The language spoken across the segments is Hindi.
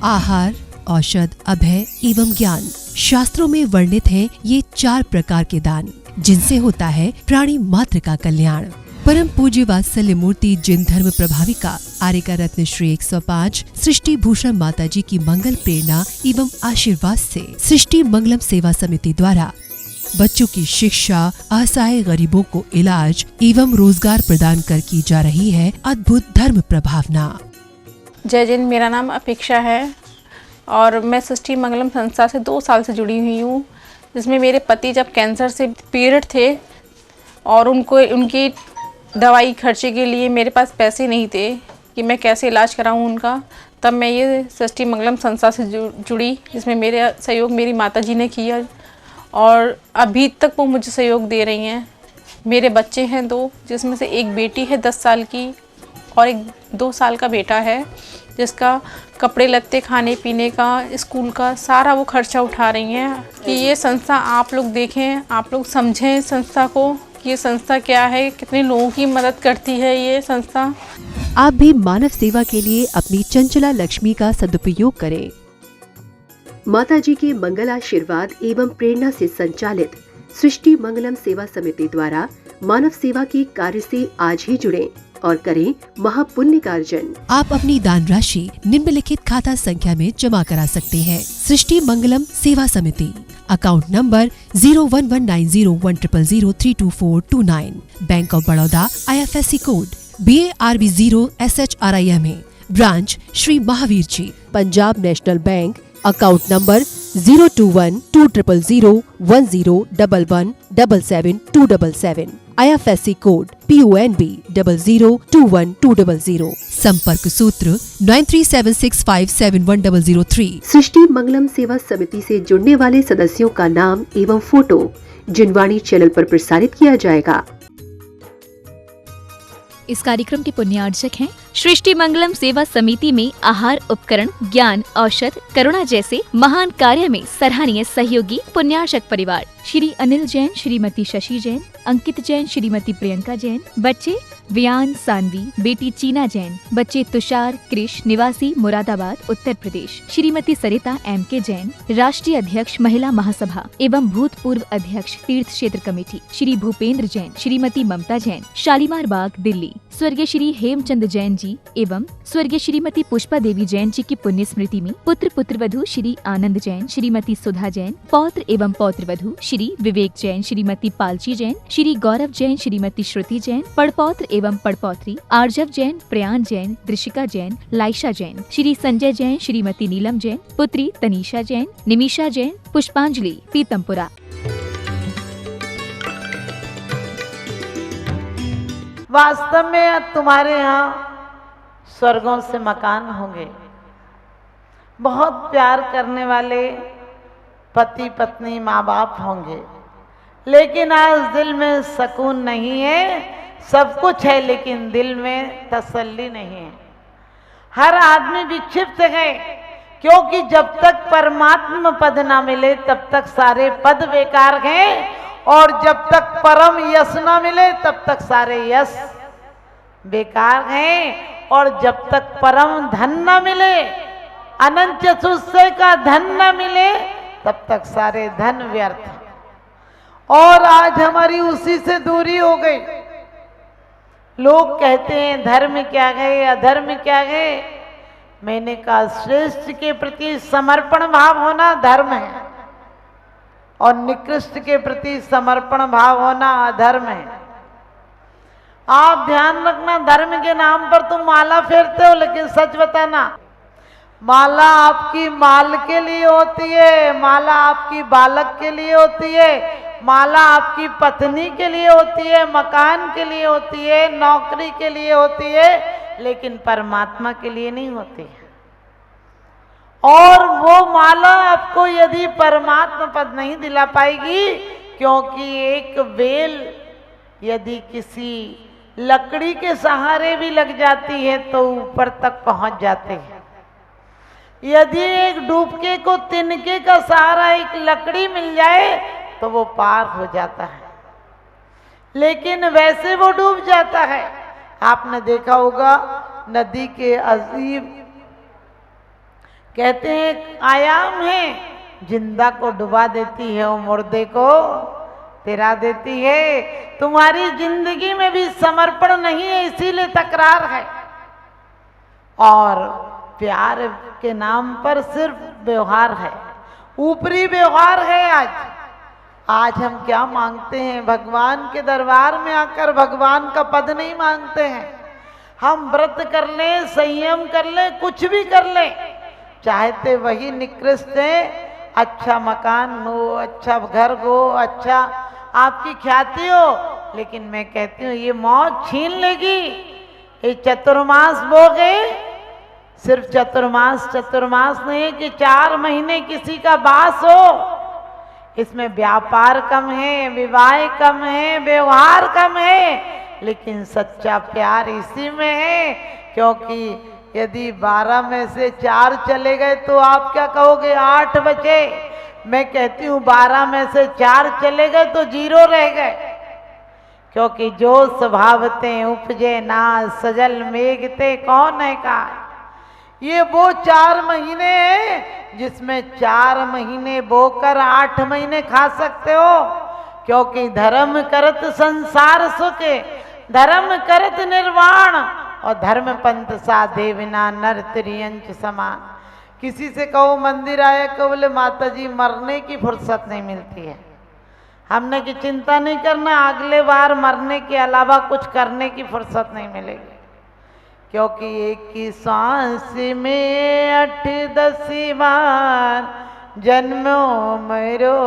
आहार, औषध, अभय एवं ज्ञान। शास्त्रों में वर्णित हैं ये 4 प्रकार के दान, जिनसे होता है प्राणी मात्र का कल्याण। परम पूज्य वात्सल्य मूर्ति जिन धर्म प्रभाविका आर्यका रत्न श्री 105 सृष्टि भूषण माता जी की मंगल प्रेरणा एवं आशीर्वाद से सृष्टि मंगलम सेवा समिति द्वारा बच्चों की शिक्षा, असहाय गरीबों को इलाज एवं रोजगार प्रदान कर की जा रही है अद्भुत धर्म प्रभावना। जय जिन, मेरा नाम अपेक्षा है और मैं सृष्टि मंगलम संस्था से 2 साल से जुड़ी हुई हूँ, जिसमें मेरे पति जब कैंसर से पीड़ित थे और उनकी दवाई खर्चे के लिए मेरे पास पैसे नहीं थे कि मैं कैसे इलाज कराऊं उनका, तब मैं ये सृष्टि मंगलम संस्था से जुड़ी, जिसमें मेरे सहयोग मेरी माता जी ने किया और अभी तक वो मुझे सहयोग दे रही हैं। मेरे बच्चे हैं 2, जिसमें से एक बेटी है 10 साल की और एक 2 साल का बेटा है, जिसका कपड़े लत्ते, खाने पीने का, स्कूल का सारा वो खर्चा उठा रही हैं। कि ये संस्था आप लोग देखें, आप लोग समझें संस्था को कि ये संस्था क्या है, कितने लोगों की मदद करती है ये संस्था। आप भी मानव सेवा के लिए अपनी चंचला लक्ष्मी का सदुपयोग करें। माता जी के मंगल आशीर्वाद एवं प्रेरणा से संचालित सृष्टि मंगलम सेवा समिति द्वारा मानव सेवा के कार्य से आज ही जुड़ें और करें महापुण्य का अर्जन। आप अपनी दान राशि निम्नलिखित खाता संख्या में जमा करा सकते हैं। सृष्टि Mangalam Seva Samiti, account number 01190100032429, bank of Baroda, IFSC code BARB 0 SHRIMA, branch Shri Mahavir ji, Punjab national bank, account number 021200101177 IFSC code PONB 0021200, संपर्क सूत्र 9376571003। सृष्टि मंगलम सेवा समिति से जुड़ने वाले सदस्यों का नाम एवं फोटो जिनवाणी चैनल पर प्रसारित किया जाएगा। इस कार्यक्रम के पुण्यार्जक हैं सृष्टि मंगलम सेवा समिति में आहार उपकरण, ज्ञान, औषध, करुणा जैसे महान कार्य में सराहनीय सहयोगी पुण्यार्जक परिवार श्री अनिल जैन, श्रीमती शशि जैन, अंकित जैन, श्रीमती प्रियंका जैन, बच्चे वियान सानवी, बेटी चीना जैन, बच्चे तुषार कृष, निवासी मुरादाबाद उत्तर प्रदेश, श्रीमती सरिता MK जैन, राष्ट्रीय अध्यक्ष महिला महासभा एवं भूतपूर्व अध्यक्ष तीर्थ क्षेत्र कमेटी श्री भूपेंद्र जैन, श्रीमती ममता जैन, शालीमार बाग दिल्ली, स्वर्गीय श्री हेमचंद जैन जी एवं स्वर्गीय श्रीमती पुष्पा देवी जैन जी की पुण्य स्मृति में पुत्र पुत्रवधू श्री आनंद जैन, श्रीमती सुधा जैन, पौत्र एवं पौत्रवधू श्री विवेक जैन, श्रीमती पालची जैन, श्री गौरव जैन, श्रीमती श्रुति जैन, पड़पौत्र एवं पड़पौत्री आर्जव जैन, प्रयान जैन, दृशिका जैन, लाइशा जैन, श्री संजय जैन, श्रीमती नीलम जैन, पुत्री तनीषा जैन, निमिषा जैन, पुष्पांजलि पीतमपुरा। वास्तव में तुम्हारे यहाँ स्वर्गों से मकान होंगे, बहुत प्यार करने वाले पति पत्नी माँ बाप होंगे, लेकिन आज दिल में सुकून नहीं है। सब कुछ है लेकिन दिल में तसल्ली नहीं है। हर आदमी विक्षिप्त है, क्योंकि जब तक परमात्मा पद ना मिले तब तक सारे पद बेकार हैं, और जब तक परम यश ना मिले तब तक सारे यश बेकार हैं, और जब तक परम धन न मिले, अनंत चतुष्टय का धन न मिले, तब तक सारे धन व्यर्थ। और आज हमारी उसी से दूरी हो गई। लोग कहते हैं धर्म क्या गए, अधर्म क्या गए। मैंने कहा श्रेष्ठ के प्रति समर्पण भाव होना धर्म है, और निकृष्ट के प्रति समर्पण भाव होना अधर्म है। आप ध्यान रखना, धर्म के नाम पर तुम माला फेरते हो, लेकिन सच बताना, माला आपकी माल के लिए होती है, माला आपकी बालक के लिए होती है, माला आपकी पत्नी के लिए होती है, मकान के लिए होती है, नौकरी के लिए होती है, लेकिन परमात्मा के लिए नहीं होती है। और वो माला आपको यदि परमात्मा पद नहीं दिला पाएगी, क्योंकि एक बेल यदि किसी लकड़ी के सहारे भी लग जाती है तो ऊपर तक पहुंच जाते हैं। यदि एक डूबके को तिनके का सहारा एक लकड़ी मिल जाए तो वो पार हो जाता है, लेकिन वैसे वो डूब जाता है। आपने देखा होगा नदी के अजीब कहते हैं आयाम है, जिंदा को डुबा देती है, वो मुर्दे को तिरा देती है। तुम्हारी जिंदगी में भी समर्पण नहीं है, इसीलिए तकरार है। और प्यार के नाम पर सिर्फ व्यवहार है, ऊपरी व्यवहार है। आज हम क्या मांगते हैं? भगवान के दरबार में आकर भगवान का पद नहीं मांगते हैं। हम व्रत कर लें, संयम कर लें, कुछ भी कर लें, चाहते वही निकृष्ट है। अच्छा मकान हो, अच्छा घर हो, अच्छा आपकी ख्याति हो, लेकिन मैं कहती हूँ ये मौत छीन लेगी। ये चतुर्मास भोगे, सिर्फ चतुर्मास नहीं कि 4 महीने किसी का वास हो। इसमें व्यापार कम है, विवाह कम है, व्यवहार कम है, लेकिन सच्चा प्यार इसी में है। क्योंकि यदि 12 में से 4 चले गए तो आप क्या कहोगे? 8 बचे। मैं कहती हूँ 12 में से 4 चले गए तो 0 रह गए। क्योंकि जो स्वभावते उपजे ना सजल मेघते कौन है का। ये वो 4 महीने हैं जिसमें 4 महीने बोकर 8 महीने खा सकते हो। क्योंकि धर्म करत संसार सुखे, धर्म करत निर्वाण, और धर्म पंथ साधे बिना नर त्रियंच समान। किसी से कहो मंदिर आया, कहो बोले माता जी मरने की फुर्सत नहीं मिलती है। हमने की चिंता नहीं करना, अगले बार मरने के अलावा कुछ करने की फुर्सत नहीं मिलेगी। क्योंकि एक ही सांस में 8-10 बार जन्मो मरो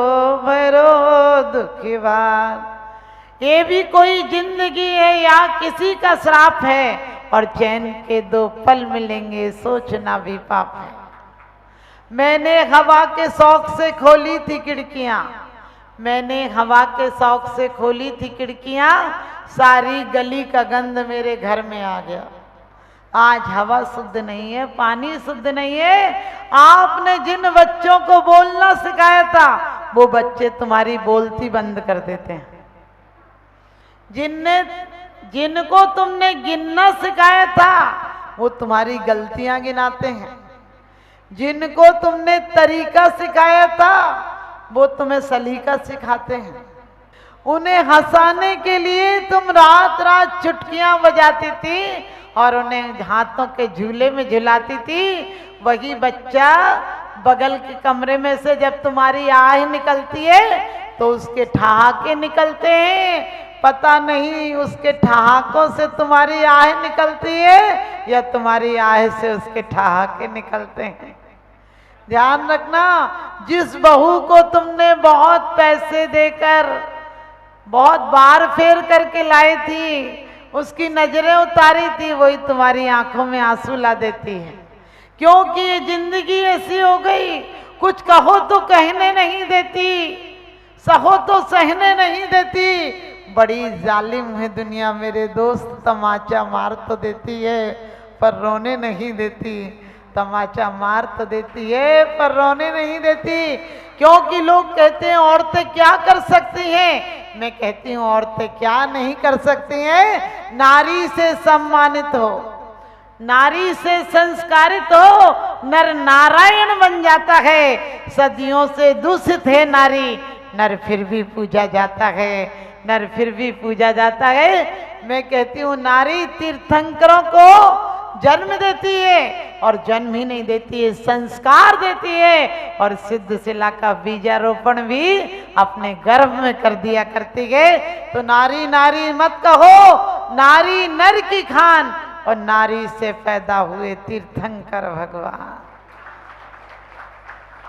भरो दुखी बार। ये भी कोई जिंदगी है या किसी का श्राप है? और चैन के 2 पल मिलेंगे, सोचना भी पाप है। मैंने हवा के शौक से खोली थी खिड़कियां, मैंने हवा के शौक से खोली थी खिड़कियां, सारी गली का गंध मेरे घर में आ गया। आज हवा शुद्ध नहीं है, पानी शुद्ध नहीं है। आपने जिन बच्चों को बोलना सिखाया था, वो बच्चे तुम्हारी बोलती बंद कर देते हैं। जिनको तुमने गिनना सिखाया था, वो तुम्हारी गलतियां गिनाते हैं। जिनको तुमने तरीका सिखाया था, वो तुम्हें सलीका सिखाते हैं। उन्हें हंसाने के लिए तुम रात रात चुटकियां बजाती थी और उन्हें हाथों के झूले में झुलाती थी। वही बच्चा बगल के कमरे में से जब तुम्हारी आह निकलती है तो उसके ठहाके निकलते हैं। पता नहीं उसके ठहाकों से तुम्हारी आह निकलती है या तुम्हारी आह से उसके ठहाके निकलते हैं। ध्यान रखना, जिस बहू को तुमने बहुत पैसे देकर बहुत बार फेर करके लाई थी, उसकी नजरें उतारी थी, वही तुम्हारी आंखों में आंसू ला देती है। क्योंकि ये जिंदगी ऐसी हो गई, कुछ कहो तो कहने नहीं देती, सहो तो सहने नहीं देती। बड़ी जालिम है दुनिया मेरे दोस्त, तमाचा मार तो देती है पर रोने नहीं देती। तमाचा मार तो देती है पर रोने नहीं देती। क्योंकि लोग कहते हैं औरतें क्या कर सकती हैं, मैं कहती हूँ औरतें क्या नहीं कर सकती हैं। नारी से सम्मानित हो, नारी से संस्कारित हो, नर नारायण बन जाता है। सदियों से दूषित है नारी, नर फिर भी पूजा जाता है, नर फिर भी पूजा जाता है। मैं कहती हूँ नारी तीर्थंकरों को जन्म देती है, और जन्म ही नहीं देती है, संस्कार देती है। और सिद्ध शिला का बीजारोपण भी अपने गर्भ में कर दिया करती है। तो नारी नारी मत कहो, नारी नर की खान, और नारी से पैदा हुए तीर्थंकर भगवान।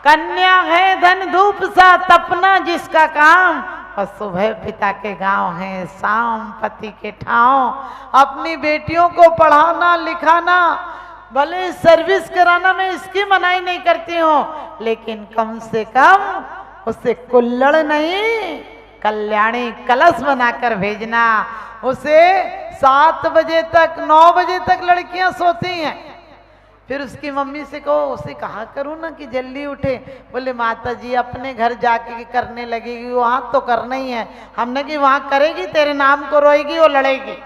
कन्या है धन धूप सा तपना जिसका काम, और सुबह पिता के गांव है, शाम पति के ठाव। अपनी बेटियों को पढ़ाना लिखाना, भले सर्विस कराना, मैं इसकी मनाही नहीं करती हूँ, लेकिन कम से कम उसे कुल्लड़ नहीं, कल्याणी कलश बनाकर भेजना। उसे 7 बजे तक 9 बजे तक लड़कियां सोती हैं। फिर उसकी मम्मी से कहो, उसे कहा करूँ ना कि जल्दी उठे। बोले माता जी अपने घर जाके करने लगेगी, वहाँ तो करना ही है। हमने कि वहाँ करेगी तेरे नाम को रोएगी, वो लड़ेगी।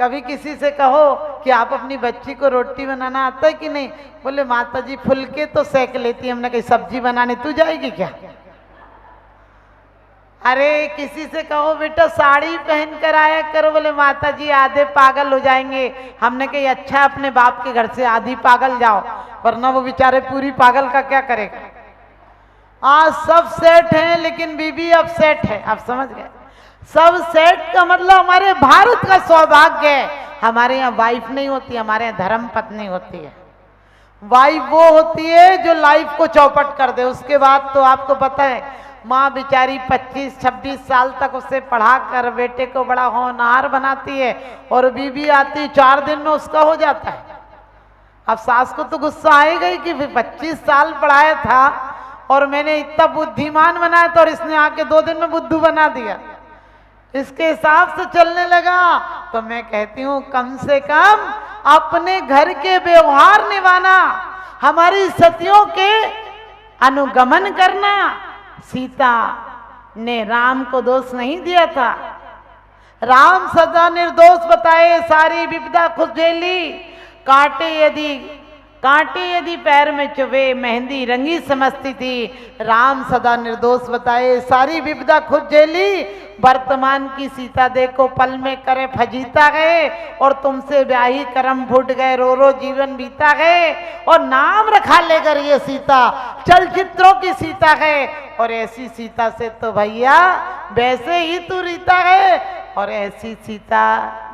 कभी किसी से कहो कि आप अपनी बच्ची को रोटी बनाना आता है कि नहीं, बोले माता जी फुलके तो सेक लेती है, हमने कही सब्जी बनाने तू जाएगी क्या। अरे किसी से कहो बेटा साड़ी पहन कर आया करो, बोले माता जी आधे पागल हो जाएंगे, हमने कही अच्छा अपने बाप के घर से आधी पागल जाओ, वरना वो बेचारे पूरी पागल का क्या करेगा। आज सब सेट हैं लेकिन बीबी अब सेट है, आप समझ गए। सब सेट का मतलब हमारे भारत का सौभाग्य है। हमारे यहाँ वाइफ नहीं होती, हमारे यहाँ धर्म पत्नी होती है। वाइफ वो होती है जो लाइफ को चौपट कर दे, उसके बाद तो आपको पता है माँ बेचारी 25-26 साल तक उसे पढ़ा कर बेटे को बड़ा होनहार बनाती है, और बीबी आती 4 दिन में उसका हो जाता है। अब सास को तो गुस्सा आएगा ही कि 25 साल पढ़ाया था और मैंने इतना बुद्धिमान बनाया था और इसने आके 2 दिन में बुद्धू बना दिया, इसके हिसाब से चलने लगा। तो मैं कहती हूँ कम से कम अपने घर के व्यवहार निभाना, हमारी सतियों के अनुगमन करना। सीता ने राम को दोष नहीं दिया था, राम सदा निर्दोष बताए, सारी विपदा खुद झेली, कांटे यदि पैर में चुभे, मेहंदी रंगी समझती थी। राम सदा निर्दोष बताए, सारी विपदा खुद झेली। वर्तमान की सीता देखो पल में करे फजीता गए, और तुमसे ब्याही करम फूट गए, रो रो जीवन बीता गए। और नाम रखा लेकर ये सीता चलचित्रों की सीता गए, और ऐसी सीता से तो भैया वैसे ही तू रीता है। और ऐसी सीता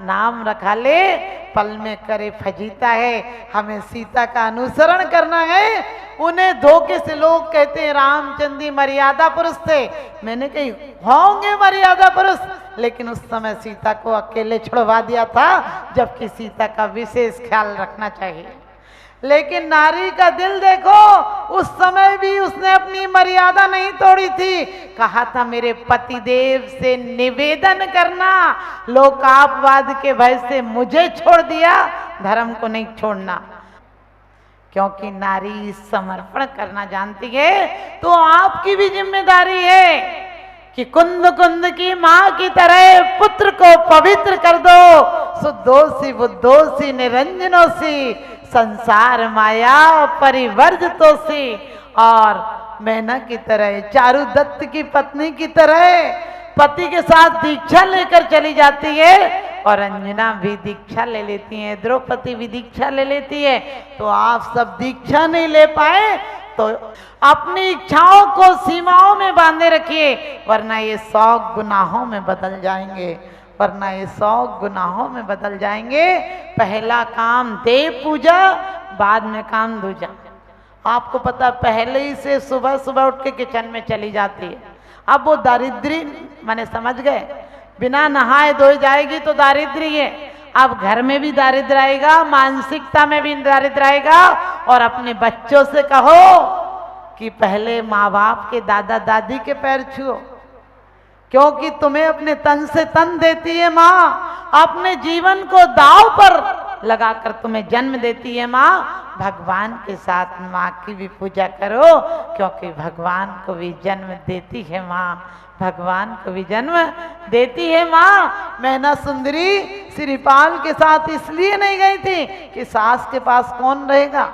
नाम रखा ले पल में करे फजीता है। हमें सीता का अनुसरण करना है। उन्हें धोखे से लोग कहते हैं रामचंद्र जी मर्यादा पुरुष थे, मैंने कही होंगे मर्यादा पुरुष, लेकिन उस समय सीता को अकेले छुड़वा दिया था, जबकि सीता का विशेष ख्याल रखना चाहिए। लेकिन नारी का दिल देखो, उस समय भी उसने अपनी मर्यादा नहीं तोड़ी थी। कहा था मेरे पतिदेव से निवेदन करना, लोकापवाद के भय से मुझे छोड़ दिया, धर्म को नहीं छोड़ना। क्योंकि नारी समर्पण करना जानती है, तो आपकी भी जिम्मेदारी है कि कुंद कुंद की माँ की तरह पुत्र को पवित्र कर दो। शुद्धोसी बुद्धोसी निरंजनोसी, संसार माया परिवर्जितोसी। और मैना की तरह, चारु दत्त की पत्नी की तरह पति के साथ दीक्षा लेकर चली जाती है, और अंजना भी दीक्षा ले लेती है, द्रौपदी भी दीक्षा ले लेती है। तो आप सब दीक्षा नहीं ले पाए तो अपनी इच्छाओं को सीमाओं में बांधे रखिए, वरना ये 100 गुनाहों में बदल जाएंगे, वरना ये 100 गुनाहों में बदल जाएंगे। पहला काम देव पूजा, बाद में काम दूजा। आपको पता पहले ही से सुबह सुबह उठ के किचन में चली जाती है। अब वो दारिद्री माने समझ गए, बिना नहाए धोए जाएगी तो दारिद्री है। अब घर में भी दारिद्र आएगा, मानसिकता में भी दारिद्र आएगा। और अपने बच्चों से कहो कि पहले माँ बाप के दादा दादी के पैर छुओ, क्योंकि तुम्हें अपने तन से तन देती है माँ, अपने जीवन को दांव पर लगाकर तुम्हें जन्म देती है माँ। भगवान के साथ माँ की भी पूजा करो, क्योंकि भगवान को भी जन्म देती है माँ, भगवान को भी जन्म देती है माँ। मैना सुंदरी श्रीपाल के साथ इसलिए नहीं गई थी कि सास के पास कौन रहेगा।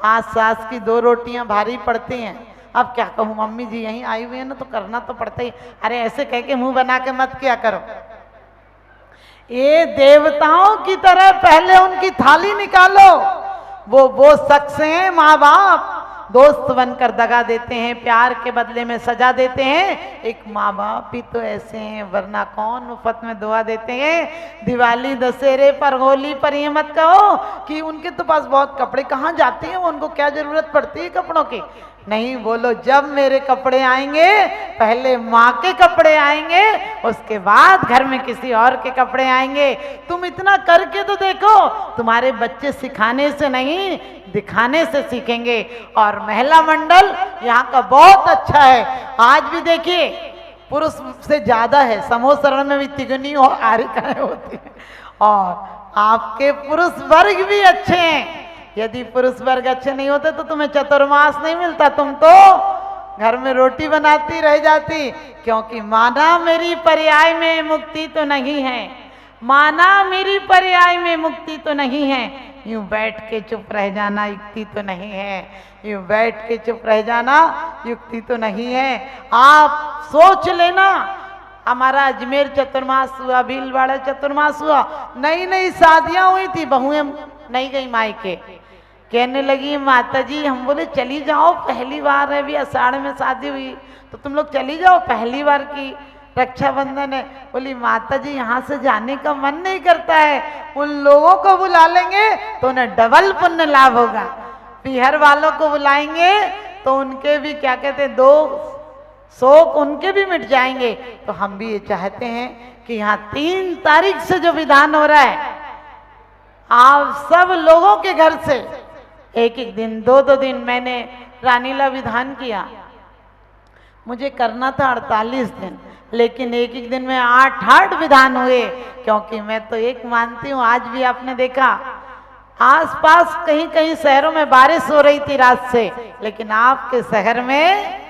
आज सास की 2 रोटियां भारी पड़ती हैं। अब क्या कहूँ, मम्मी जी यहीं आई हुई है ना, तो करना तो पड़ता ही। अरे ऐसे कह के मुंह बना के मत क्या करो। ये देवताओं की तरह पहले उनकी थाली निकालो। वो शख्स हैं माँ बाप, दोस्त बनकर दगा देते हैं, प्यार के बदले में सजा देते हैं। एक माँ बाप भी तो ऐसे हैं, वरना कौन मुफ्त में दुआ देते हैं। दिवाली दशहरे पर होली पर ये मत कहो कि उनके तो पास बहुत कपड़े, कहाँ जाते हैं, उनको क्या जरूरत पड़ती है कपड़ों की। नहीं, बोलो जब मेरे कपड़े आएंगे पहले माँ के कपड़े आएंगे, उसके बाद घर में किसी और के कपड़े आएंगे। तुम इतना करके तो देखो, तुम्हारे बच्चे सिखाने से नहीं दिखाने से सीखेंगे। और महिला मंडल यहाँ का बहुत अच्छा है। आज भी देखिए पुरुष से ज्यादा है, समूह शरण में भी तिगुनी और आरिकाएं होती है। और आपके पुरुष वर्ग भी अच्छे हैं। यदि पुरुष वर्ग अच्छे नहीं होते तो तुम्हें चतुर्मास नहीं मिलता, तुम तो घर में रोटी बनाती रह जाती। क्योंकि माना मेरी पर्याय में मुक्ति तो नहीं है, माना मेरी पर्याय में मुक्ति तो नहीं है, यूं बैठ के चुप रह जाना युक्ति तो नहीं है, यूं बैठ के चुप रह जाना युक्ति तो नहीं है। आप सोच लेना, हमारा अजमेर चतुर्मास हुआ, भीलवाड़ा चतुर्मास हुआ, नई नई शादियां हुई थी, बहुएं नहीं गई मायके, कहने लगी माता जी, हम बोले चली जाओ, पहली बार है, अभी आषाढ़ में शादी हुई तो तुम लोग चली जाओ, पहली बार की रक्षाबंधन है। बोली माता जी यहाँ से जाने का मन नहीं करता है, उन लोगों को बुला लेंगे तो उन्हें डबल पुण्य लाभ होगा, पीहर वालों को बुलाएंगे तो उनके भी क्या कहते हैं, दो शोक उनके भी मिट जाएंगे। तो हम भी ये चाहते हैं कि यहाँ 3 तारीख से जो विधान हो रहा है, आप सब लोगों के घर से एक एक दिन 2-2 दिन, मैंने रानीला विधान किया, मुझे करना था 48 दिन, लेकिन एक एक दिन में 8-8 विधान हुए, क्योंकि मैं तो एक मानती हूँ। आज भी आपने देखा आसपास कहीं कहीं शहरों में बारिश हो रही थी रात से, लेकिन आपके शहर में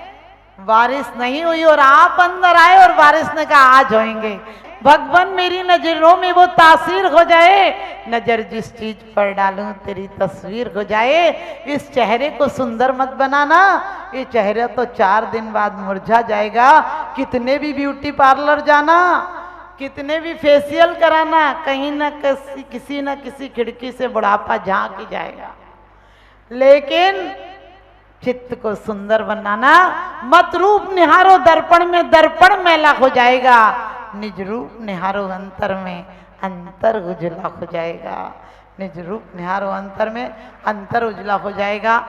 बारिश नहीं हुई और आप अंदर आए और बारिश ने कहा आज होएंगे। भगवान मेरी नजरों में वो तासीर हो जाए, नजर जिस चीज पर डालूं तेरी तस्वीर हो जाए। इस चेहरे को सुंदर मत बनाना, ये चेहरा तो 4 दिन बाद मुरझा जाएगा। कितने भी ब्यूटी पार्लर जाना, कितने भी फेशियल कराना, कहीं ना किसी न किसी खिड़की से बुढ़ापा झांक ही जाएगा। लेकिन चित्त को सुंदर बनाना, मत रूप निहारो दर्पण में, दर्पण मैला हो जाएगा, निज रूप निहारो अंतर में, अंतर उजला हो जाएगा। निज रूप निहारो अंतर में, अंतर उजला हो जाएगा।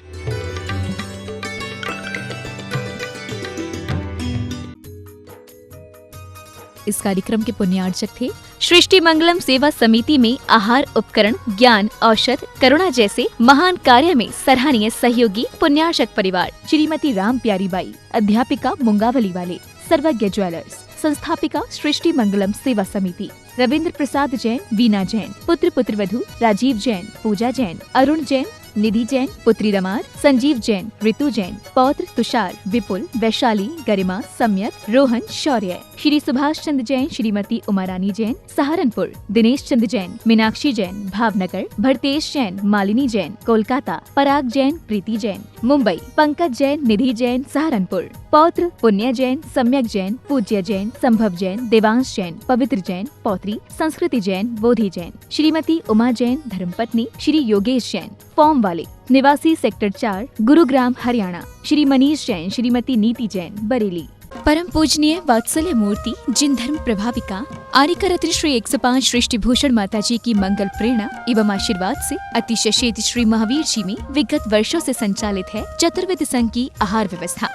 इस कार्यक्रम के पुण्यार्चक थे सृष्टि मंगलम सेवा समिति में आहार उपकरण, ज्ञान, औषध, करुणा जैसे महान कार्य में सराहनीय सहयोगी पुण्यार्चक परिवार श्रीमती राम प्यारी बाई, अध्यापिका मुंगावली वाले, सर्वज्ञ ज्वेलर्स, संस्थापिका सृष्टि मंगलम सेवा समिति, रविंद्र प्रसाद जैन, वीना जैन, पुत्र पुत्रवधू राजीव जैन, पूजा जैन, अरुण जैन, निधि जैन, पुत्री रमार, संजीव जैन, ऋतु जैन, पौत्र तुषार, विपुल, वैशाली, गरिमा, सम्यक, रोहन, शौर्य, श्री सुभाष चंद्र जैन, श्रीमती उमारानी जैन, सहारनपुर, दिनेश चंद्र जैन, मीनाक्षी जैन, भावनगर, भरतेश जैन, मालिनी जैन, कोलकाता, पराग जैन, प्रीति जैन, मुंबई, पंकज जैन, निधि जैन, सहारनपुर, पौत्र पुण्य जैन, सम्यक जैन, पूज्य जैन, संभव जैन, देवांश जैन, पवित्र जैन, पौत्री, संस्कृति जैन, बोधि जैन, श्रीमती उमा जैन, धर्मपत्नी, श्री योगेश जैन, फॉर्म वाले, निवासी सेक्टर 4, गुरुग्राम, हरियाणा, श्री मनीष जैन, श्रीमती नीति जैन, बरेली। परम पूजनीय वात्सल्य मूर्ति जिन धर्म प्रभाविका आरिका रत्न श्री 105 सृष्टि भूषण माता जी की मंगल प्रेरणा एवं आशीर्वाद से अतिशय शेत श्री महावीर जी में विगत वर्षों से संचालित है चतुर्विध संघ की आहार व्यवस्था,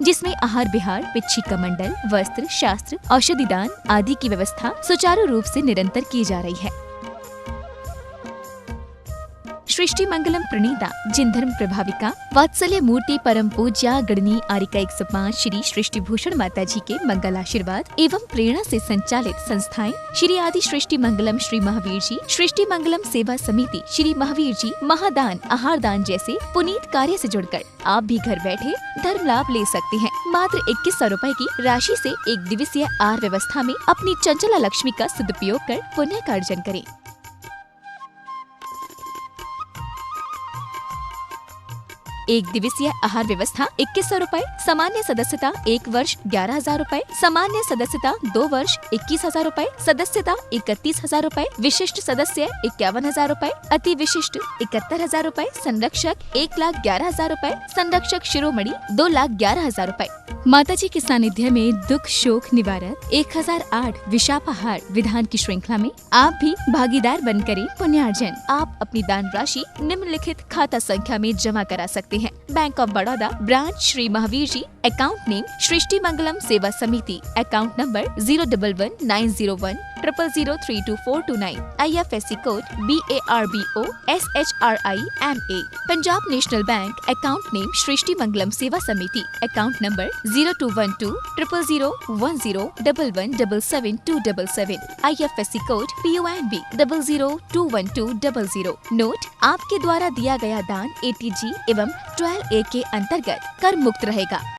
जिसमें आहार विहार, पिच्छी कमंडल, वस्त्र, शास्त्र, औषधि दान आदि की व्यवस्था सुचारू रूप से निरंतर की जा रही है। सृष्टि मंगलम प्रणीता जिन धर्म प्रभाविका वात्सल्य मूर्ति परम पूज्या गणनी आरिका 105 श्री सृष्टि भूषण माता जी के मंगल आशीर्वाद एवं प्रेरणा से संचालित संस्थाएं श्री आदि सृष्टि मंगलम श्री महावीर जी, सृष्टि मंगलम सेवा समिति, श्री महावीर जी, महादान, आहार दान जैसे पुनीत कार्य से जुड़कर आप भी घर बैठे धर्म लाभ ले सकते हैं। मात्र 2100 रुपए की राशि से 1 दिवसीय आहार व्यवस्था में अपनी चंचला लक्ष्मी का सदुपयोग कर पुण्य का अर्जन करें। एक दिवसीय आहार व्यवस्था 2100 रुपए, सामान्य सदस्यता 1 वर्ष 11,000 रुपए, सामान्य सदस्यता 2 वर्ष 21,000 रुपए, सदस्यता 31,000 रुपए, विशिष्ट सदस्य 51,000 रुपए, अति विशिष्ट 71,000 रुपए, संरक्षक 1,11,000 रुपए, संरक्षक शिरोमणि 2,11,000 रुपए। माता जी के सानिध्य में दुख शोक निवारक 1008 विशापाहार विधान की श्रृंखला में आप भी भागीदार बन करें पुण्यार्जन। आप अपनी दान राशि निम्नलिखित खाता संख्या में जमा करा सकते हैं। Bank of Baroda, branch Shri Mahavir ji, account name Srishti Mangalam Seva Samiti, account number 0119010 000322429, IFSC code BARBO SHRIMA। Punjab national bank, account name Srishti Mangalam Seva Samiti, account number 0212 0001011777277, IFSC code PONB 0021200। नोट: आपके द्वारा दिया गया दान ATG एवं 12A के अंतर्गत कर मुक्त रहेगा।